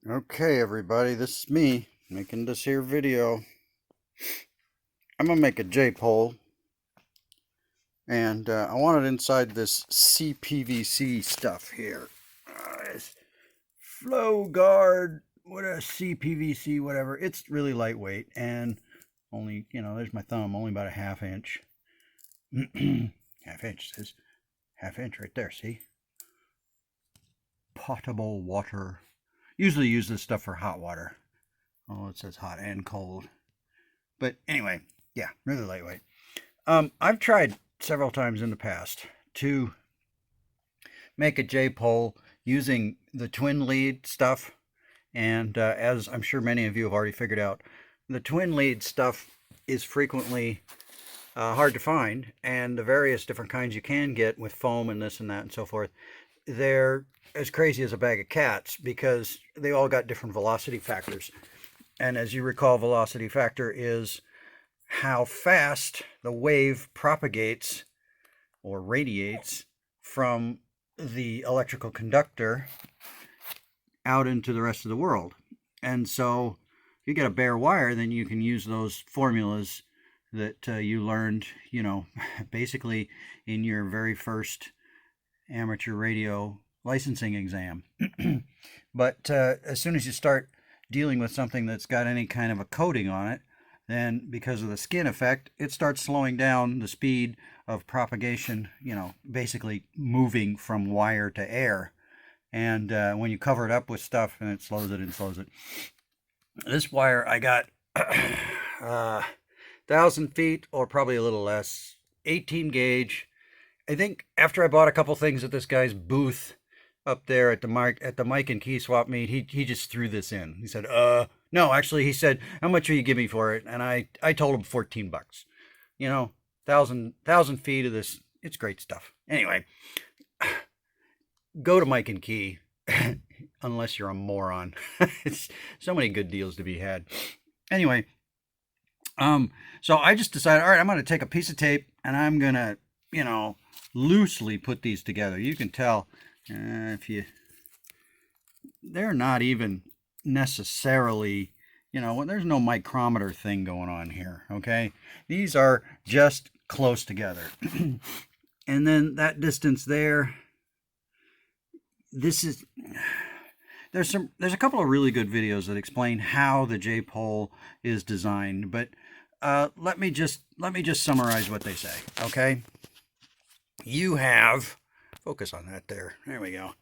Okay, everybody, this is me making this here video. I'm gonna make a Jpole, and I want it inside this CPVC stuff here. It's flow guard, what a CPVC, whatever. It's really lightweight and only, there's my thumb, only about a half inch. Half inch says half inch right there. See, potable water. Usually use this stuff for hot water. Oh, it says hot and cold. But anyway, yeah, really lightweight. I've tried several times in the past to make a J-pole using the twin lead stuff. And as I'm sure many of you have already figured out, the twin lead stuff is frequently hard to find. And the various different kinds you can get with foam and this and that and so forth, they're as crazy as a bag of cats because they all got different velocity factors. And as you recall, velocity factor is how fast the wave propagates or radiates from the electrical conductor out into the rest of the world. And so if you get a bare wire, then you can use those formulas that you learned, basically in your very first amateur radio licensing exam. But as soon as you start dealing with something that's got any kind of a coating on it, then because of the skin effect, it starts slowing down the speed of propagation, basically moving from wire to air. And when you cover it up with stuff, and it slows it and slows it. This wire I got 1,000 feet or probably a little less, 18 gauge. I think after I bought a couple things at this guy's booth up there at the mic and key swap meet, he just threw this in. He said, no, actually, he said, how much will you give me for it? And I told him 14 bucks. 1,000 feet of this. It's great stuff. Anyway, go to Mike and Key, unless you're a moron. It's so many good deals to be had. Anyway, so I just decided, all right, I'm going to take a piece of tape and I'm going to, loosely put these together. You can tell they're not even necessarily, there's no micrometer thing going on here, okay? These are just close together. And then that distance there, there's a couple of really good videos that explain how the J-pole is designed, but let me just summarize what they say, okay? You have, focus on that there we go.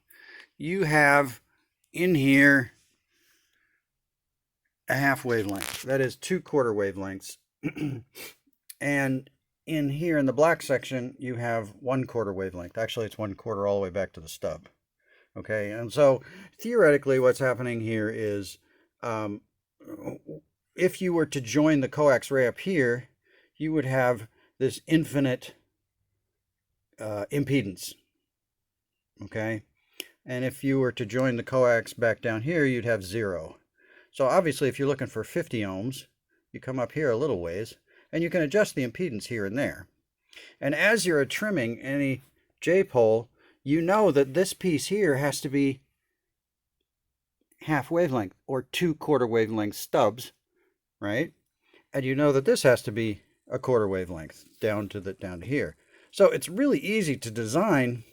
You have in here a half wavelength. That is 2/4 wavelengths. And in here in the black section, you have 1/4 wavelength. Actually, it's 1/4 all the way back to the stub. Okay, and so theoretically what's happening here is if you were to join the coax ray up here, you would have this infinite impedance. Okay, and if you were to join the coax back down here, you'd have 0. So obviously if you're looking for 50 ohms, you come up here a little ways and you can adjust the impedance here and there. And as you're trimming any J-pole, you know that this piece here has to be half wavelength or 2/4 wavelength stubs, right? And you know that this has to be 1/4 wavelength down to here. So it's really easy to design,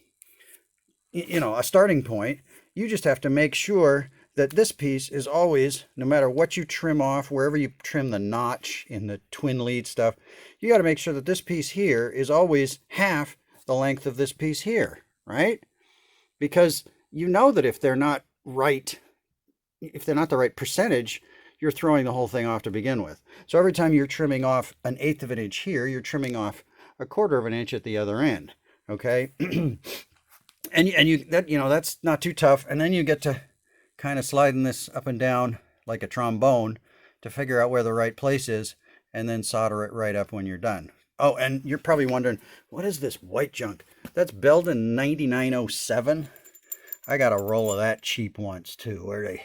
a starting point. You just have to make sure that this piece is always, no matter what you trim off, wherever you trim the notch in the twin lead stuff, you got to make sure that this piece here is always half the length of this piece here, right? Because you know that if they're not right, if they're not the right percentage, you're throwing the whole thing off to begin with. So every time you're trimming off 1/8 of an inch here, you're trimming off 1/4 of an inch at the other end, okay? and that's not too tough. And then you get to kind of sliding this up and down like a trombone to figure out where the right place is and then solder it right up when you're done. Oh, and you're probably wondering, what is this white junk? That's Belden 9907. I got a roll of that cheap once too. Where are they?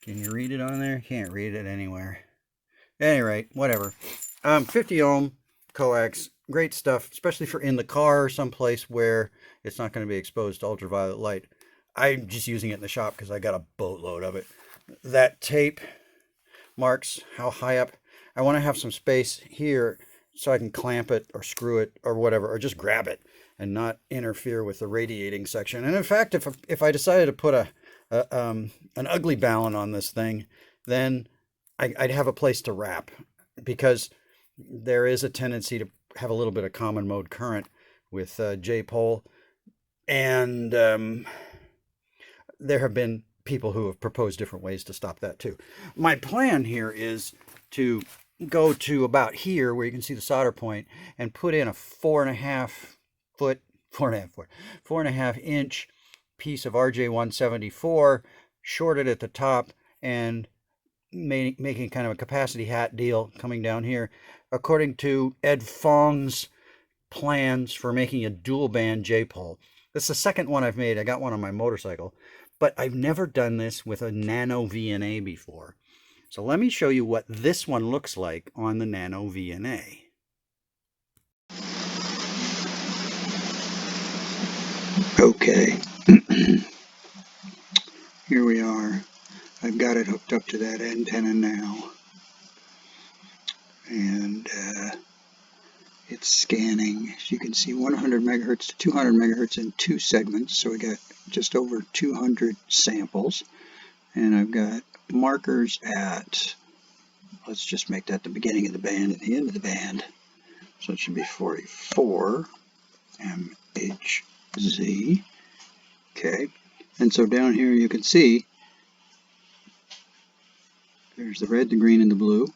Can you read it on there? Can't read it anywhere. At any rate, whatever. 50 ohm coax, great stuff, especially for in the car or someplace where it's not going to be exposed to ultraviolet light. I'm just using it in the shop because I got a boatload of it. That tape marks how high up. I want to have some space here so I can clamp it or screw it or whatever, or just grab it and not interfere with the radiating section. And in fact, if I decided to put an ugly balun on this thing, then I'd have a place to wrap, because there is a tendency to have a little bit of common mode current with Jpole, and there have been people who have proposed different ways to stop that too. My plan here is to go to about here where you can see the solder point and put in a 4.5 inch piece of RJ174, shorted at the top, and making kind of a capacity hat deal coming down here. According to Ed Fong's plans for making a dual band Jpole. This is the second one I've made. I got one on my motorcycle, but I've never done this with a NanoVNA before. So let me show you what this one looks like on the NanoVNA. Okay, here we are. I've got it hooked up to that antenna now, and it's scanning. As you can see, 100 megahertz to 200 megahertz in 2 segments, so we got just over 200 samples. And I've got markers at, let's just make that the beginning of the band and the end of the band. So it should be 44 MHz. Okay, and so down here you can see there's the red, the green, and the blue.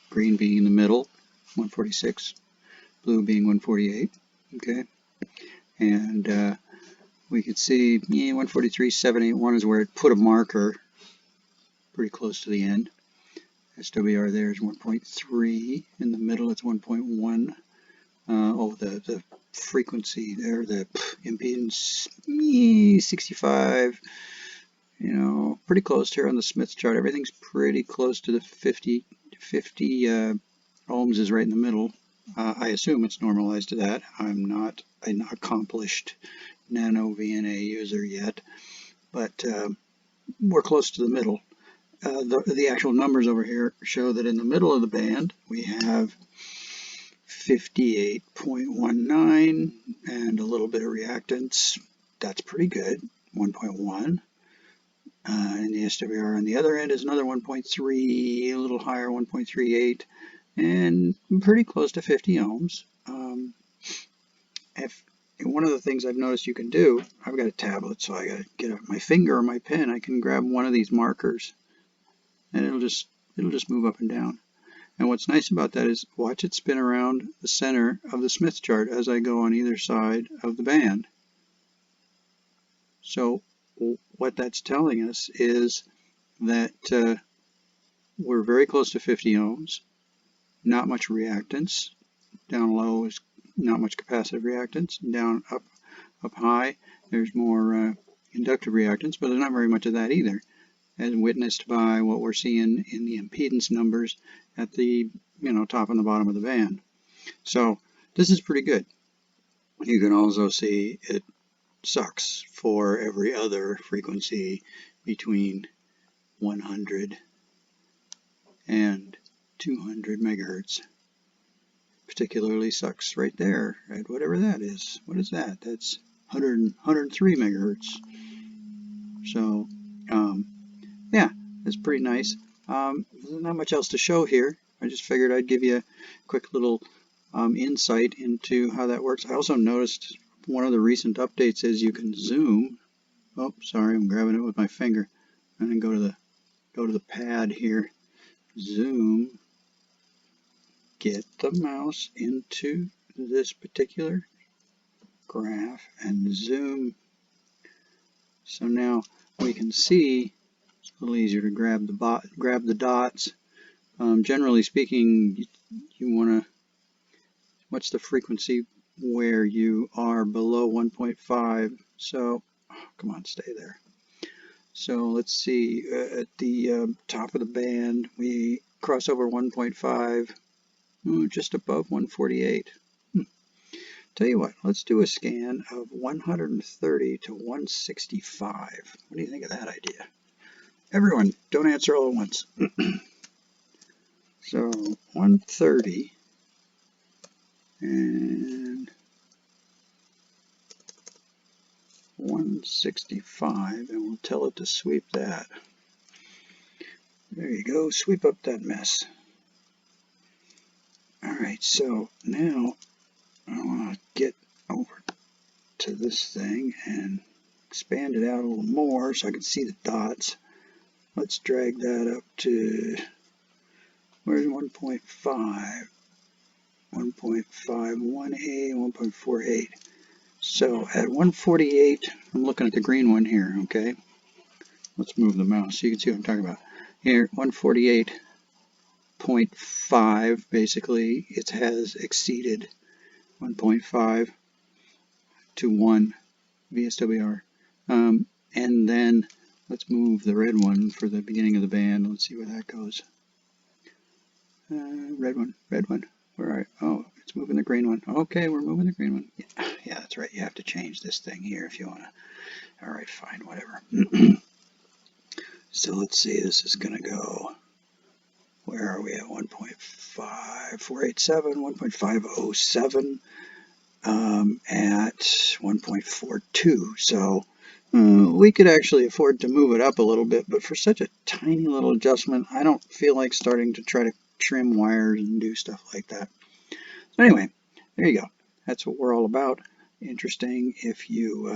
Green being in the middle, 146. Blue being 148. Okay, and we can see 143.781 is where it put a marker pretty close to the end. SWR there is 1.3. In the middle it's 1.1. The frequency there, the impedance, 65. You know, pretty close here on the Smith chart. Everything's pretty close to the 50 ohms is right in the middle. I assume it's normalized to that. I'm not an accomplished NanoVNA user yet, but we're close to the middle. The actual numbers over here show that in the middle of the band we have 58.19 and a little bit of reactance. That's pretty good, 1.1. And the SWR on the other end is another 1.3, a little higher, 1.38, and pretty close to 50 ohms. One of the things I've noticed you can do, I've got a tablet, so I got to get out my finger or my pen. I can grab one of these markers, and it'll just move up and down. And what's nice about that is watch it spin around the center of the Smith chart as I go on either side of the band. So what that's telling us is that we're very close to 50 ohms, not much reactance. Down low is not much capacitive reactance. Down up high, there's more inductive reactance, but there's not very much of that either, as witnessed by what we're seeing in the impedance numbers at the top and the bottom of the band. So this is pretty good. You can also see it sucks for every other frequency between 100 and 200 megahertz. Particularly sucks right there at whatever that is. What is that? That's 103 megahertz. So yeah, it's pretty nice. There's not much else to show here. I just figured I'd give you a quick little insight into how that works. I also noticed one of the recent updates is you can zoom. Oh, sorry, I'm grabbing it with my finger. And then go to the pad here. Zoom. Get the mouse into this particular graph and zoom. So now we can see. It's a little easier to grab the dots. Generally speaking, you want to. What's the frequency where you are below 1.5? So, come on, stay there. So let's see. At the top of the band, we cross over 1.5, just above 148. Tell you what, let's do a scan of 130 to 165. What do you think of that idea? Everyone, don't answer all at once. So 130 and 165, and we'll tell it to sweep that. There you go, sweep up that mess. Alright, so now I want to get over to this thing and expand it out a little more so I can see the dots. Let's drag that up to, where's 1.5? 1.51A, 1.48. So at 148, I'm looking at the green one here, okay? Let's move the mouse so you can see what I'm talking about. Here, 148.5, basically, it has exceeded 1.5 to 1 VSWR. And then let's move the red one for the beginning of the band. Let's see where that goes. Red one. Where are you? Oh, it's moving the green one. Okay, we're moving the green one. Yeah, that's right. You have to change this thing here if you want to. All right, fine, whatever. So let's see, this is going to go, where are we at? 1.5487, 1.507, at 1.42. So we could actually afford to move it up a little bit, but for such a tiny little adjustment, I don't feel like starting to try to trim wires and do stuff like that. So anyway, there you go. That's what we're all about. Interesting. If you,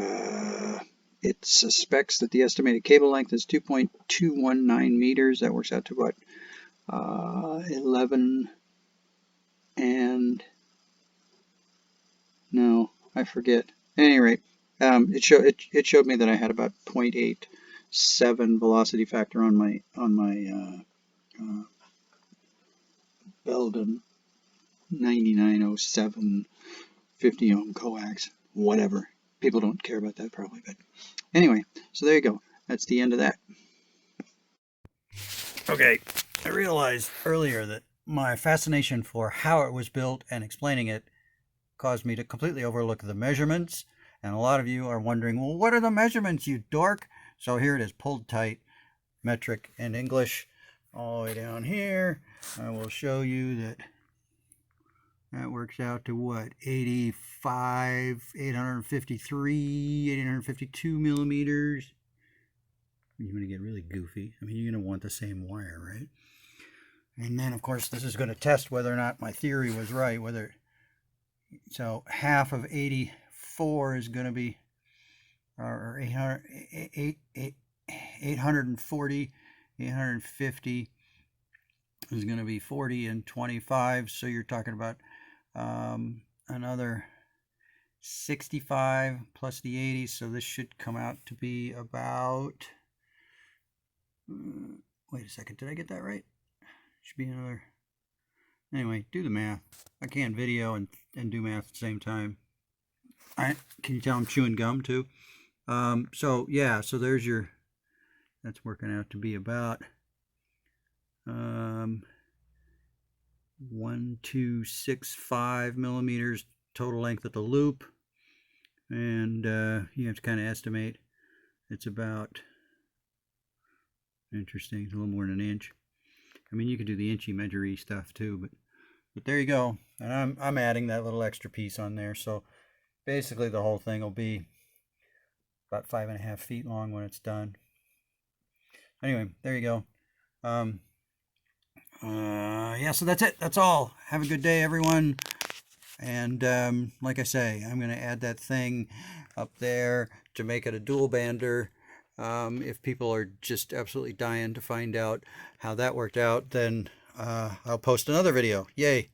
it suspects that the estimated cable length is 2.219 meters. That works out to about 11 and, no, I forget. At any rate, it showed me that I had about 0.87 velocity factor on my Belden 9907 50 ohm coax, whatever. People don't care about that probably, but anyway, so there you go. That's the end of that. Okay, I realized earlier that my fascination for how it was built and explaining it caused me to completely overlook the measurements. And a lot of you are wondering, well, what are the measurements, you dork? So here it is, pulled tight, metric and English, all the way down here. I will show you that that works out to what, 85, 853, 852 millimeters. You're going to get really goofy. I mean, you're going to want the same wire, right? And then, of course, this is going to test whether or not my theory was right. So half of 84 is going to be, or 840, 850 is going to be 40 and 25. So you're talking about another 65 plus the 80. So this should come out to be about, wait a second, did I get that right? Should be another, anyway, do the math. I can't video and do math at the same time. Can you tell I'm chewing gum too? So yeah, so there's your, that's working out to be about 1265 millimeters total length of the loop, and you have to kind of estimate it's about, interesting, it's a little more than an inch. I mean, you could do the inchy measurey stuff too, but there you go. And I'm adding that little extra piece on there, so basically the whole thing will be about 5.5 feet long when it's done. Anyway, there you go. Yeah, so that's it. That's all. Have a good day, everyone. And like I say, I'm going to add that thing up there to make it a dual bander. If people are just absolutely dying to find out how that worked out, then I'll post another video. Yay.